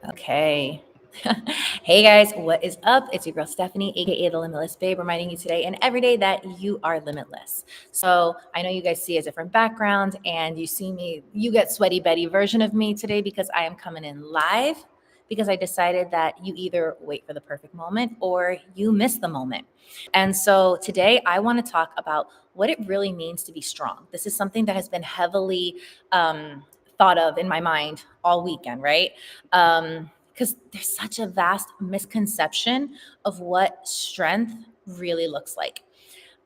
Okay. Hey guys, what is up? It's your girl Stephanie, aka the Limitless Babe, reminding you today and every day that you are limitless. So I know you guys see a different background and you see me, you get sweaty Betty version of me today because I am coming in live because I decided that you either wait for the perfect moment or you miss the moment. And so today I want to talk about what it really means to be strong. This is something that has been heavily thought of in my mind all weekend, right? Because there's such a vast misconception of what strength really looks like.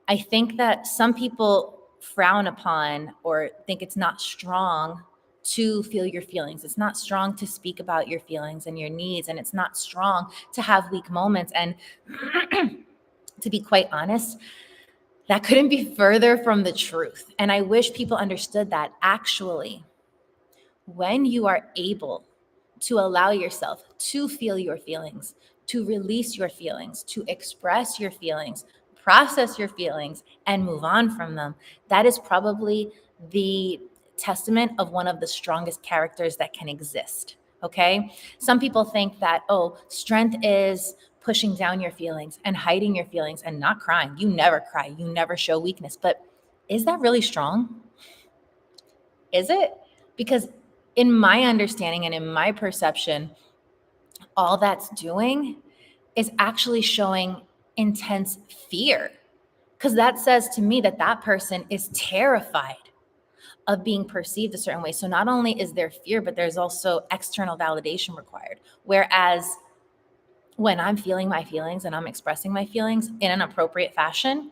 I think that some people frown upon or think it's not strong to feel your feelings. It's not strong to speak about your feelings and your needs, and it's not strong to have weak moments. And to be quite honest, that couldn't be further from the truth. And I wish people understood that actually, when you are able to allow yourself to feel your feelings, to release your feelings, to express your feelings, process your feelings, and move on from them, that is probably the testament of one of the strongest characters that can exist. Okay. Some people think that, oh, strength is pushing down your feelings and hiding your feelings and not crying. You never cry, you never show weakness. But is that really strong? Is it? Because in my understanding and in my perception, all that's doing is actually showing intense fear. Because that says to me that that person is terrified of being perceived a certain way. So not only is there fear, but there's also external validation required. Whereas when I'm feeling my feelings and I'm expressing my feelings in an appropriate fashion,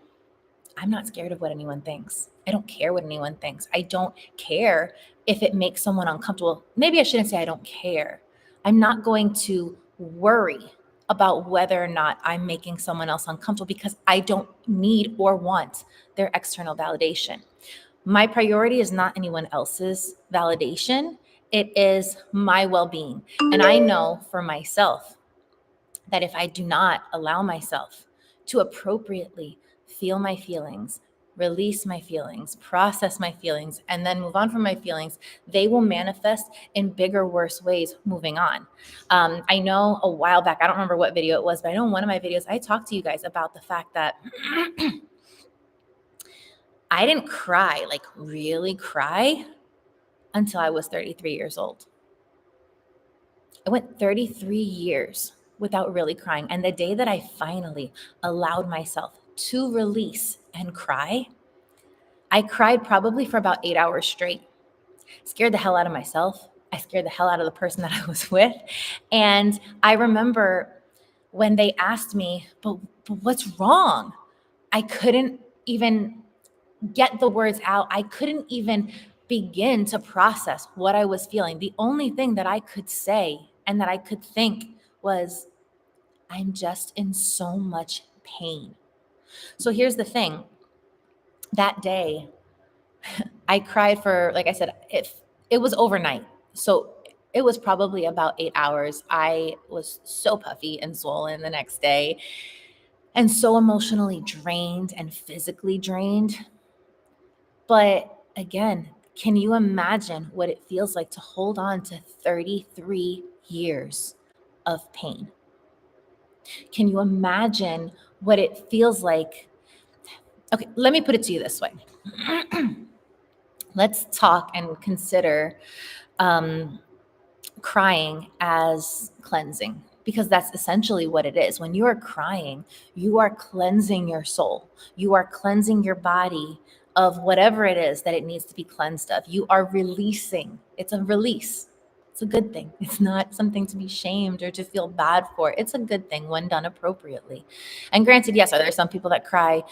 I'm not scared of what anyone thinks. I don't care what anyone thinks. I don't care if it makes someone uncomfortable. Maybe I shouldn't say I don't care. I'm not going to worry about whether or not I'm making someone else uncomfortable because I don't need or want their external validation. My priority is not anyone else's validation, it is my well being. And I know for myself that if I do not allow myself to appropriately feel my feelings, release my feelings, process my feelings, and then move on from my feelings, they will manifest in bigger, worse ways moving on. I know a while back, I don't remember what video it was, but I know in one of my videos, I talked to you guys about the fact that I didn't cry, like really cry, until I was 33 years old. I went 33 years without really crying. And the day that I finally allowed myself to release and cry, I cried probably for about 8 hours straight. Scared the hell out of myself. I scared the hell out of the person that I was with. And I remember when they asked me, but what's wrong? I couldn't even get the words out. I couldn't even begin to process what I was feeling. The only thing that I could say and that I could think was, I'm just in so much pain. So here's the thing. That day, I cried for, like I said, it was overnight. So it was probably about 8 hours. I was so puffy and swollen the next day and so emotionally drained and physically drained. But again, can you imagine what it feels like to hold on to 33 years of pain? Can you imagine what it feels like? Okay, let me put it to you this way. Let's talk and consider um, crying as cleansing, because that's essentially what it is. When you are crying, you are cleansing your soul, you are cleansing your body of whatever it is that it needs to be cleansed of. You are releasing. It's a release. It's a good thing. It's not something to be shamed or to feel bad for. It's a good thing when done appropriately. And granted, yes, are there some people that cry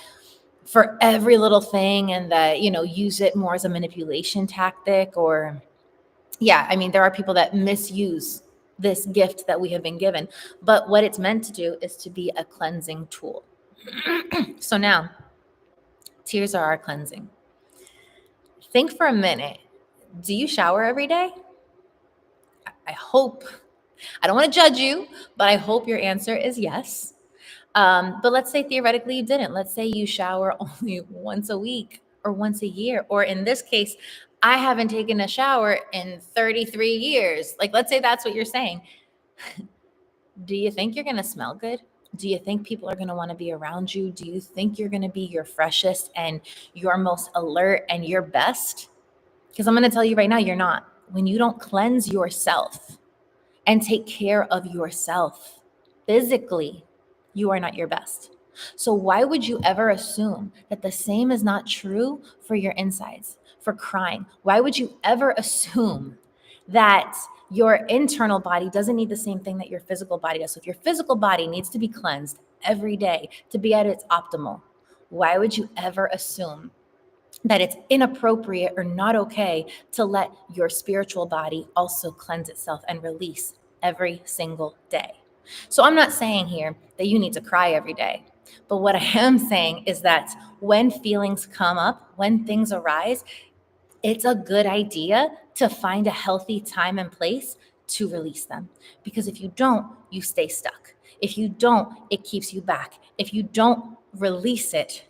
for every little thing and that, use it more as a manipulation tactic? Or yeah, I mean, there are people that misuse this gift that we have been given, but what it's meant to do is to be a cleansing tool. So now, tears are our cleansing. Think for a minute. Do you shower every day? I hope, I don't want to judge you, but I hope your answer is yes. But let's say theoretically you didn't. Let's say you shower only once a week or once a year. Or in this case, I haven't taken a shower in 33 years. Like, let's say that's what you're saying. Do you think you're going to smell good? Do you think people are going to want to be around you? Do you think you're going to be your freshest and your most alert and your best? Because I'm going to tell you right now, you're not. When you don't cleanse yourself and take care of yourself physically, you are not your best. So, why would you ever assume that the same is not true for your insides, for crying? Why would you ever assume that your internal body doesn't need the same thing that your physical body does? So, if your physical body needs to be cleansed every day to be at its optimal, why would you ever assume that it's inappropriate or not okay to let your spiritual body also cleanse itself and release every single day? So I'm not saying here that you need to cry every day. But what I am saying is that when feelings come up, when things arise, it's a good idea to find a healthy time and place to release them. Because if you don't, you stay stuck. If you don't, it keeps you back. If you don't release it,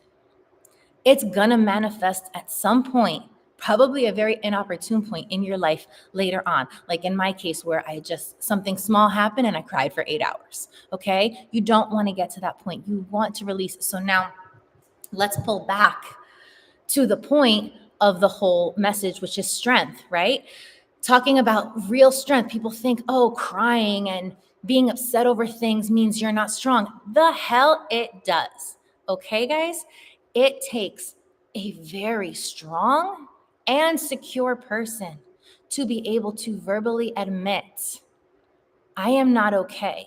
it's gonna manifest at some point, probably a very inopportune point in your life later on. Like in my case, where something small happened and I cried for 8 hours. Okay. You don't want to get to that point. You want to release. So now let's pull back to the point of the whole message, which is strength, right? Talking about real strength. People think, oh, crying and being upset over things means you're not strong. The hell it does. Okay, guys? It takes a very strong and secure person to be able to verbally admit, I am not okay.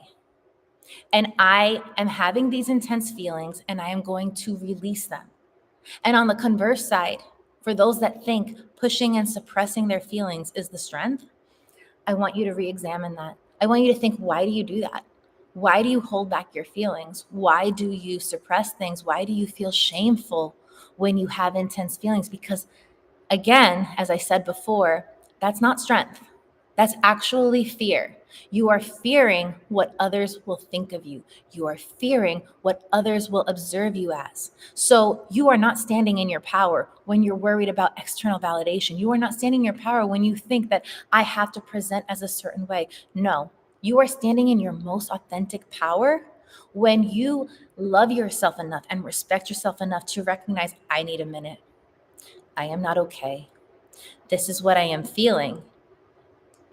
And I am having these intense feelings and I am going to release them. And on the converse side, for those that think pushing and suppressing their feelings is the strength, I want you to re-examine that. I want you to think, why do you do that? Why do you hold back your feelings? Why do you suppress things? Why do you feel shameful when you have intense feelings? Because again, as I said before, that's not strength. That's actually fear. You are fearing what others will think of you. You are fearing what others will observe you as. So you are not standing in your power when you're worried about external validation. You are not standing in your power when you think that I have to present as a certain way. No, you are standing in your most authentic power when you love yourself enough and respect yourself enough to recognize, I need a minute. I am not okay. This is what I am feeling.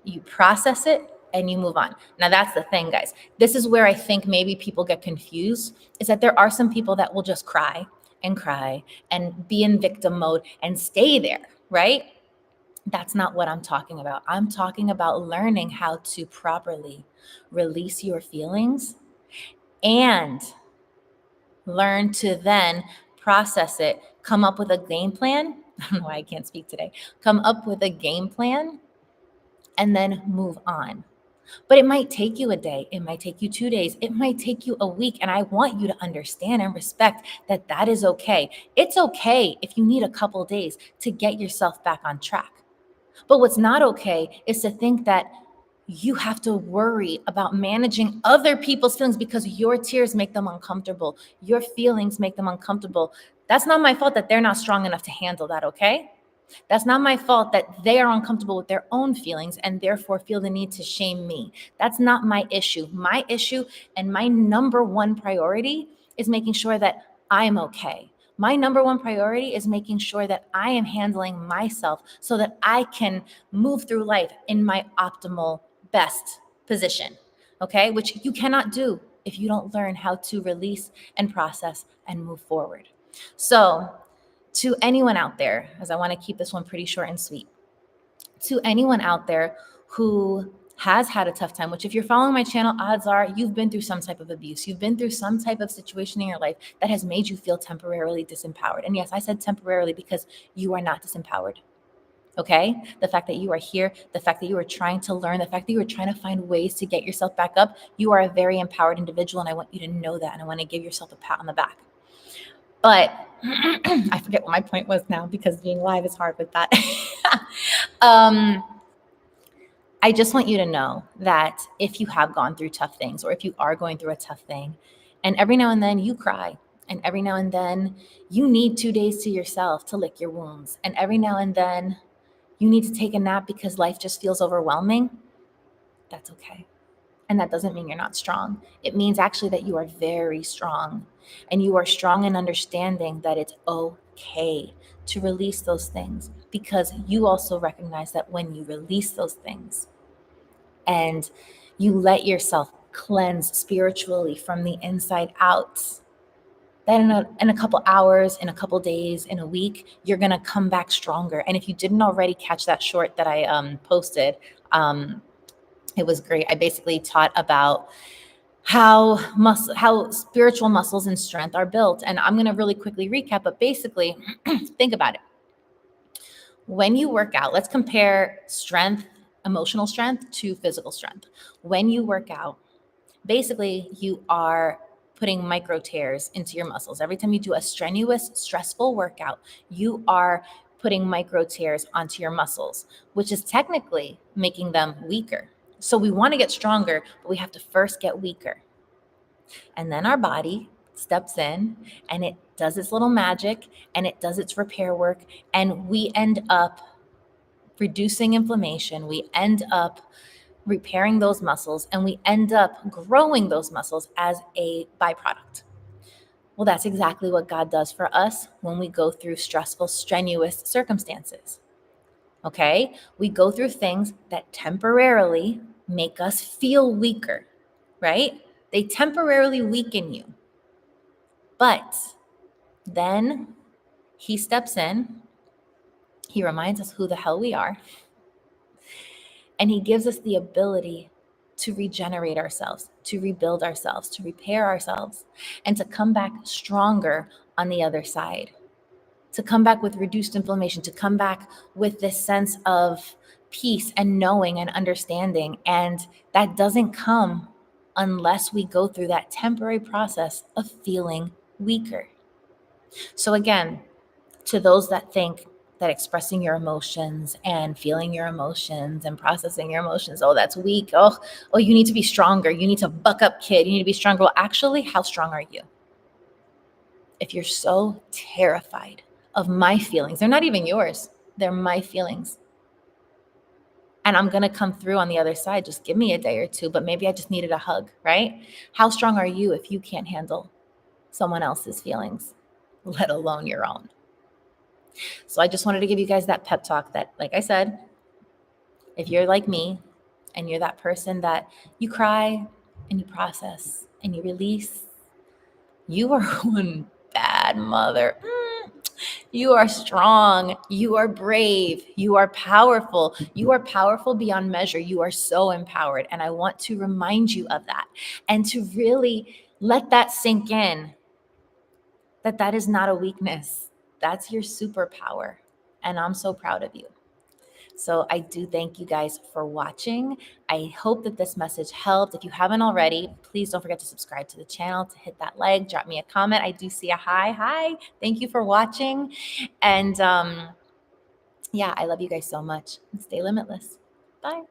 You process it and you move on. Now, that's the thing, guys. This is where I think maybe people get confused, is that there are some people that will just cry and be in victim mode and stay there, right? That's not what I'm talking about. I'm talking about learning how to properly release your feelings and learn to then process it, come up with a game plan. I don't know why I can't speak today. Come up with a game plan and then move on. But it might take you a day. It might take you 2 days. It might take you a week. And I want you to understand and respect that that is okay. It's okay if you need a couple days to get yourself back on track. But what's not okay is to think that you have to worry about managing other people's feelings because your tears make them uncomfortable. Your feelings make them uncomfortable. That's not my fault that they're not strong enough to handle that, okay? That's not my fault that they are uncomfortable with their own feelings and therefore feel the need to shame me. That's not my issue. My issue and my number one priority is making sure that I'm okay. My number one priority is making sure that I am handling myself so that I can move through life in my optimal best position, okay? Which you cannot do if you don't learn how to release and process and move forward. So, to anyone out there, as I want to keep this one pretty short and sweet, to anyone out there who has had a tough time, which if you're following my channel, odds are you've been through some type of abuse. You've been through some type of situation in your life that has made you feel temporarily disempowered. And yes, I said temporarily because you are not disempowered. Okay? The fact that you are here, the fact that you are trying to learn, the fact that you are trying to find ways to get yourself back up, you are a very empowered individual. And I want you to know that. And I want to give yourself a pat on the back. But I forget what my point was now because being live is hard with that. I just want you to know that if you have gone through tough things or if you are going through a tough thing, and every now and then you cry, and every now and then you need 2 days to yourself to lick your wounds, and every now and then you need to take a nap because life just feels overwhelming, that's okay. And that doesn't mean you're not strong. It means actually that you are very strong. And you are strong in understanding that it's okay to release those things, because you also recognize that when you release those things and you let yourself cleanse spiritually from the inside out, then in a couple hours, in a couple days, in a week, you're going to come back stronger. And if you didn't already catch that short that I posted, it was great. I basically taught about how spiritual muscles and strength are built. And I'm going to really quickly recap, but basically think about it. When you work out, let's compare strength, emotional strength to physical strength. When you work out, basically you are putting micro tears into your muscles. Every time you do a strenuous, stressful workout, you are putting micro tears onto your muscles, which is technically making them weaker. So we want to get stronger, but we have to first get weaker. And then our body steps in and it does its little magic and it does its repair work. And we end up reducing inflammation. We end up repairing those muscles, and we end up growing those muscles as a byproduct. Well, that's exactly what God does for us when we go through stressful, strenuous circumstances. Okay? We go through things that temporarily make us feel weaker, right? They temporarily weaken you. But then He steps in, He reminds us who the hell we are, and He gives us the ability to regenerate ourselves, to rebuild ourselves, to repair ourselves, and to come back stronger on the other side, to come back with reduced inflammation, to come back with this sense of peace and knowing and understanding. And that doesn't come unless we go through that temporary process of feeling weaker. So again, to those that think that expressing your emotions and feeling your emotions and processing your emotions, oh, that's weak. Oh, you need to be stronger. You need to buck up, kid. You need to be stronger. Well, actually, how strong are you? If you're so terrified of my feelings, they're not even yours. They're my feelings. And I'm going to come through on the other side. Just give me a day or two, but maybe I just needed a hug, right? How strong are you if you can't handle someone else's feelings, let alone your own? So I just wanted to give you guys that pep talk that, like I said, if you're like me and you're that person that you cry and you process and you release, you are one bad mother. You are strong. You are brave. You are powerful. You are powerful beyond measure. You are so empowered. And I want to remind you of that and to really let that sink in, that that is not a weakness. That's your superpower. And I'm so proud of you. So I do thank you guys for watching. I hope that this message helped. If you haven't already, please don't forget to subscribe to the channel, to hit that like, drop me a comment. I do see a hi. Thank you for watching. And yeah, I love you guys so much. Stay limitless. Bye.